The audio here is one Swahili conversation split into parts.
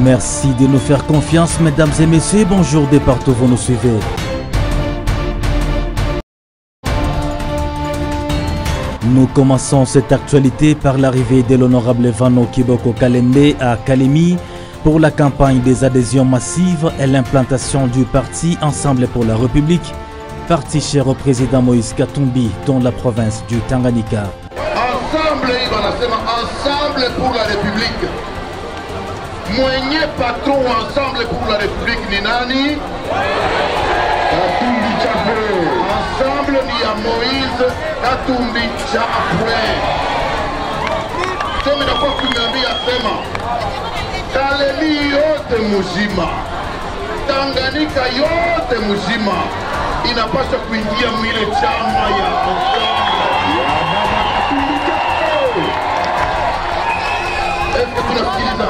Merci de nous faire confiance, mesdames et messieurs. Bonjour de partout où vous nous suivez. Nous commençons cette actualité par l'arrivée de l'honorable Vano Kiboko Kalembe à Kalemi pour la campagne des adhésions massives et l'implantation du parti Ensemble pour la République, parti cher au président Moïse Katumbi dans la province du Tanganyika. Ensemble, ensemble pour la République. Mwenye patron Ensemble pour la République ni nani? Katumbi Chapwe. Ensemble ni ya Moïse Katumbi Chapwe. Somi na kwa kumiambia sema Kalemi yote muzima, Tanganyika yote muzima inapaswa kuingia mwile chama ya Est-ce que tunasikiliza?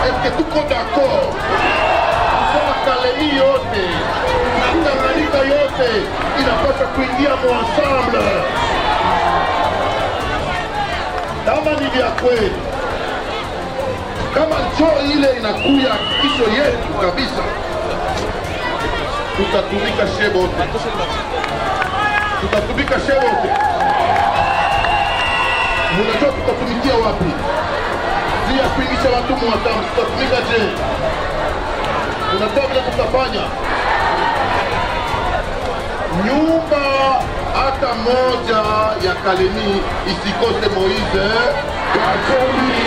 Est-ce que tuko d'accord? Kusema Kalemi yote na Tanganyika yote inapaswa kuingia Ensemble. Kama ni vya kweli, kama njoo ile inakuya hakikisho yetu kabisa, tutatumika shebote, tutatumika shebote. Munajua tutatumikia wapi? Si ya kuingisha watu mwatamu, tutatumika je? Unajua vile tutafanya? Nyumba hata moja ya Kalemi isikose Moïse Katumbi.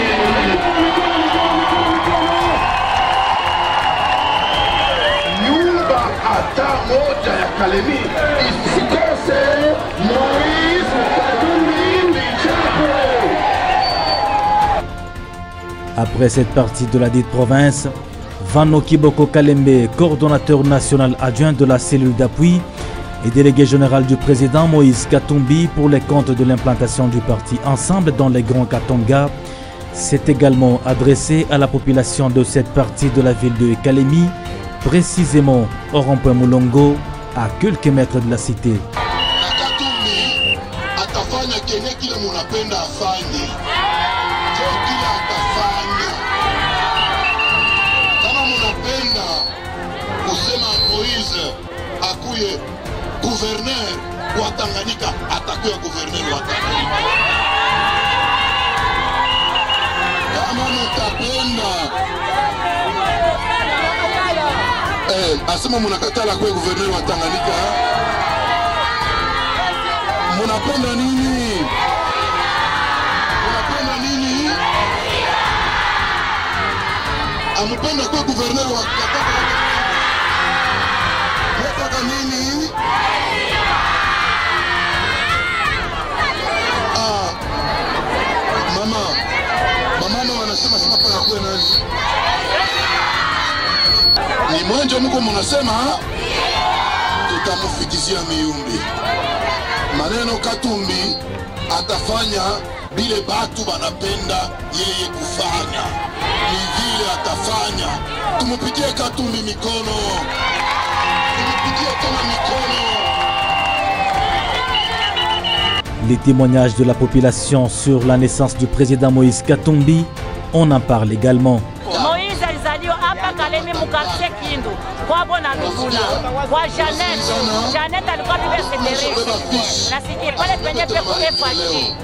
Nyumba hata moja ya Kalemi isikose Moïse Katumbi. Après cette partie de la dite province, Vano Kiboko Kalembe, coordonnateur national adjoint de la cellule d'appui et délégué général du président Moïse Katumbi pour les comptes de l'implantation du parti Ensemble dans les Grands Katanga, s'est également adressé à la population de cette partie de la ville de Kalemi, précisément au rond-point Moulongo, à quelques mètres de la cité. Gouverneur wa Tanganyika atakuwa gouverneur wa Tanganyika. Kama mtapenda asema mnakatala kwa gouverneur wa Tanganyika. Mnapenda nini? Mnapenda nini? Amupenda kwa gouverneur wa Tanganyika. Mtaka nini? Mama wanasema sema pana kwa nani? Ni mwenjo mko mnasema tutamufikizia miumbi. Maneno Katumbi atafanya bile batu banapenda yeye kufanya. Ni vile atafanya. Tumupigie Katumbi mikono. Tumupigie kama mikono. Les témoignages de la population sur la naissance du président Moïse Katumbi, on en parle également. Moïse alizaliwa hapa Kalemi mkartie Kindu kwa bona Lugula kwa Janet alikuwa bibi Cedric na siki pale penye pepo FHI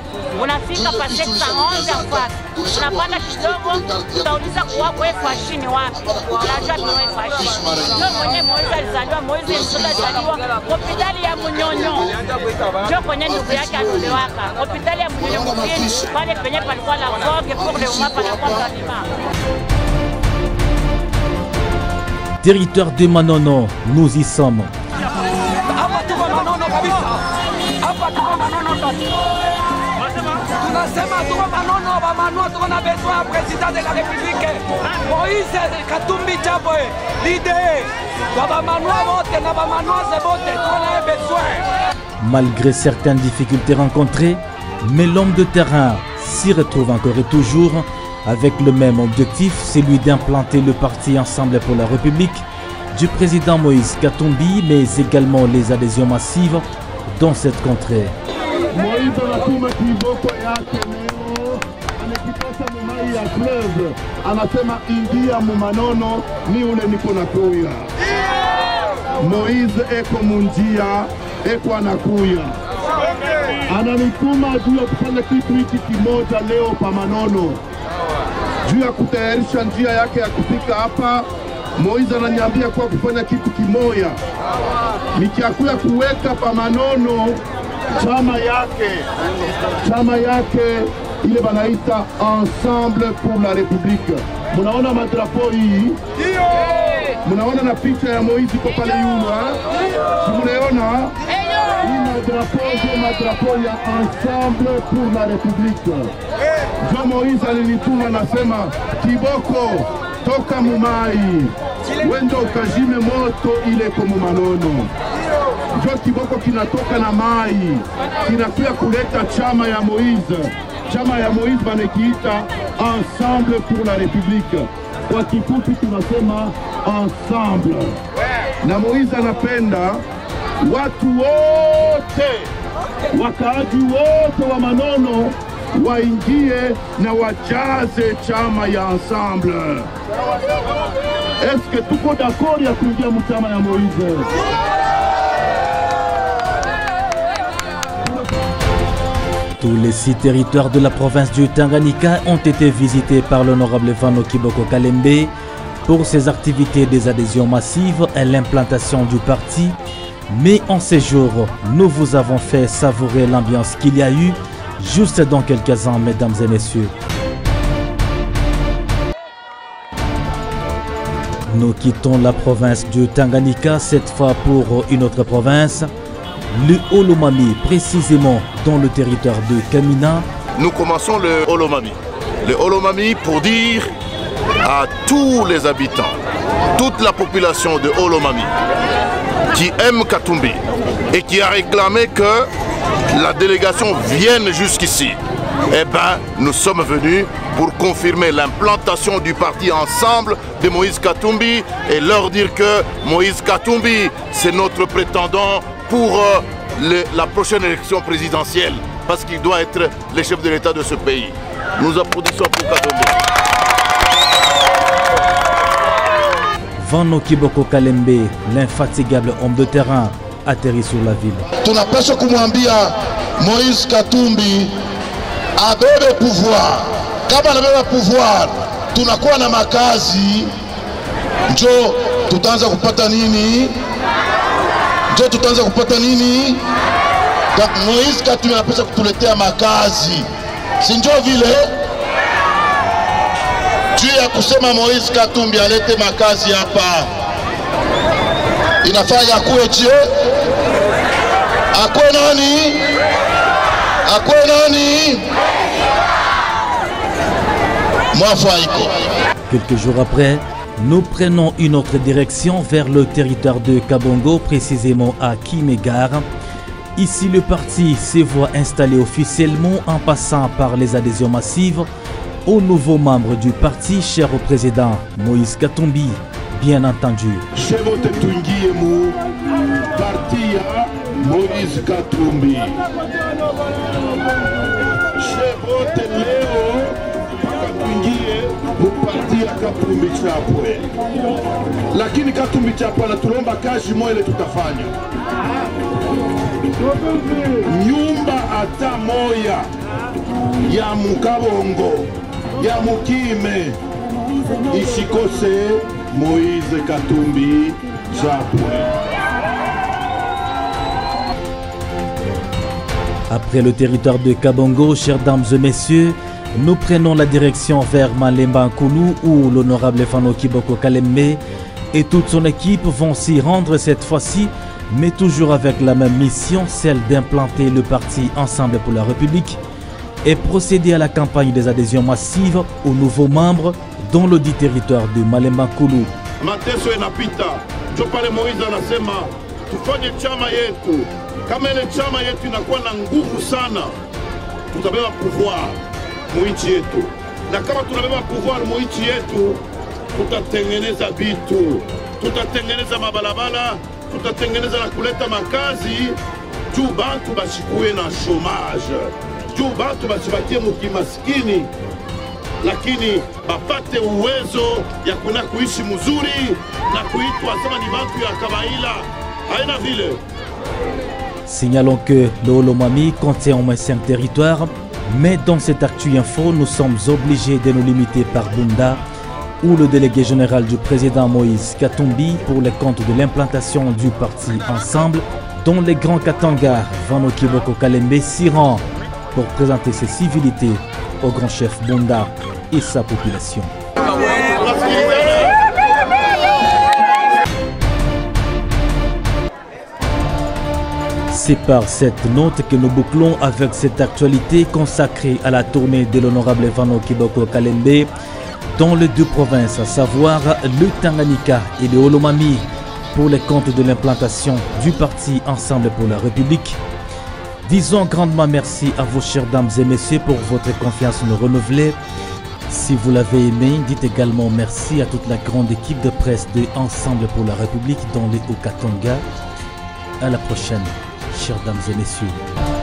unafika pa sekta 11 ya fasi unapanda kidogo utauliza kuwako FHI ni wapi unajua ni FHI ndio kwenye Moïse alizaliwa. Moïse alizaliwa hospitali ya Munyonyo ndio kwenye ndugu yake alilewaka hospitali ya Munyonyo pale penye palikuwa la vogue pour le mapa na kwa kalima. Territoire de Manono, nous y sommes. Malgré certaines difficultés rencontrées, mais l'homme de terrain s'y retrouve encore et toujours avec le même objectif, celui d'implanter le parti Ensemble pour la République du président Moïse Katumbi, mais également les adhésions massives dans cette contrée. Moïse Sasa mumai ya club anasema ingia mumanono ni ule niko nakuya. Moise eko munjia, eko anakuya. Ananituma juu ya kufanya kitu hiki kimoja leo pa Manono. Juu ya kutayarisha njia yake ya kufika hapa, Moise ananiambia kwa kufanya kitu kimoja. Nikiakuya kuweka pa Manono chama yake ile banaita Ensemble pour la République. Munaona madrapo hii? Munaona na picha ya Moise kwa pale nyuma? Si munaona? Hii madrapo ya Ensemble pour la République. Jo Moise alinituma nasema, Kiboko toka mumai, wendo ukajime moto ile kwa Manono. Jo Kiboko kinatoka na mai, kinakuya kuleta chama ya Moise. Chama ya Moise banakiita Ensemble pour la République. Kwa kifupi tunasema Ensemble. Na Moise anapenda watu wote, wakaaji wote wa Manono waingie na wajaze chama ya Ensemble. Est-ce que tuko d'accord ya kuingia mchama ya Moise? Tous les 6 territoires de la province du Tanganyika ont été visités par l'honorable Vano Kiboko Kalembe pour ses activités des adhésions massives et l'implantation du parti. Mais en ces jours, nous vous avons fait savourer l'ambiance qu'il y a eu juste dans quelques ans, mesdames et messieurs. Nous quittons la province du Tanganyika, cette fois pour une autre province, le Olomami, précisément dans le territoire de Kamina. Nous commençons le Olomami. Le Olomami pour dire à tous les habitants, toute la population de Olomami qui aime Katumbi et qui a réclamé que la délégation vienne jusqu'ici. Eh bien, nous sommes venus pour confirmer l'implantation du parti Ensemble de Moïse Katumbi et leur dire que Moïse Katumbi, c'est notre prétendant pour la prochaine élection présidentielle, parce qu'il doit être le chef de l'État de ce pays. Nous applaudissons pour Katumbi. Vano Kiboko Kalembe, l'infatigable homme de terrain, atterrit sur la ville. Tunapaswa kumwambia Moïse Katumbi abebe pouvoir. Kama anabeba pouvoir, tunakuwa na makazi. Njo tutaanza kupata nini? Moïse Katumbi anapaswa kutuletea makazi. Si njo vile? Juu ya kusema Moïse Katumbi alete makazi hapa, inafanya akuwe je? Akwe nani? Quelques jours après, nous prenons une autre direction vers le territoire de Kabongo, précisément à Kimegar. Ici, le parti se voit installé officiellement en passant par les adhésions massives aux nouveaux membres du parti, cher au président Moïse Katumbi, bien entendu. Moïse Katumbi. Katumbi chapwe. Lakini Katumbi chapwe anatulomba kazi moja ile tutafanya. Nyumba ata moya ya Mukabongo, ya Mukime isikose Moïse Katumbi chapwe. Après le territoire de Kabongo, chères dames et messieurs, nous prenons la direction vers Malemba Nkulu où l'honorable Vano Kiboko Kalembe et toute son équipe vont s'y rendre cette fois-ci, mais toujours avec la même mission, celle d'implanter le parti Ensemble pour la République et procéder à la campagne des adhésions massives aux nouveaux membres dans le dit territoire de Malemba Nkulu. Mateso yanapita, ndio pale Moïse anasema tufanye chama yetu. Kama ile chama yetu inakuwa na nguvu sana, tutabeba pouvoir muichi yetu. Na kama tunabeba pouvoir muichi yetu, tutatengeneza vitu, tutatengeneza mabalabala, tutatengeneza na kuleta makazi, juu bantu bashikuwe na chômage, juu bantu bashibakie mukimaskini. lakini bapate uwezo ya kuna kuishi mzuri na kuitwa sema ni bantu ya kawaida. Haina vile. Signalons que le Olomami contient au moins 5 territoires, mais dans cette Actu Info, nous sommes obligés de nous limiter par Bunda, où le délégué général du président Moïse Katumbi pour les comptes de l'implantation du parti Ensemble, dont les grands Katanga, Vano Kiboko Kalembe, s'y rend pour présenter ses civilités au grand chef Bunda et sa population. C'est par cette note que nous bouclons avec cette actualité consacrée à la tournée de l'honorable Vano Kiboko Kalembe dans les 2 provinces, à savoir le Tanganyika et le Olomami, pour les comptes de l'implantation du parti Ensemble pour la République. Disons grandement merci à vous, chères dames et messieurs, pour votre confiance nous renouvelée. Si vous l'avez aimé, dites également merci à toute la grande équipe de presse de Ensemble pour la République dans les Hauts-Katanga. À la prochaine, chères dames et messieurs.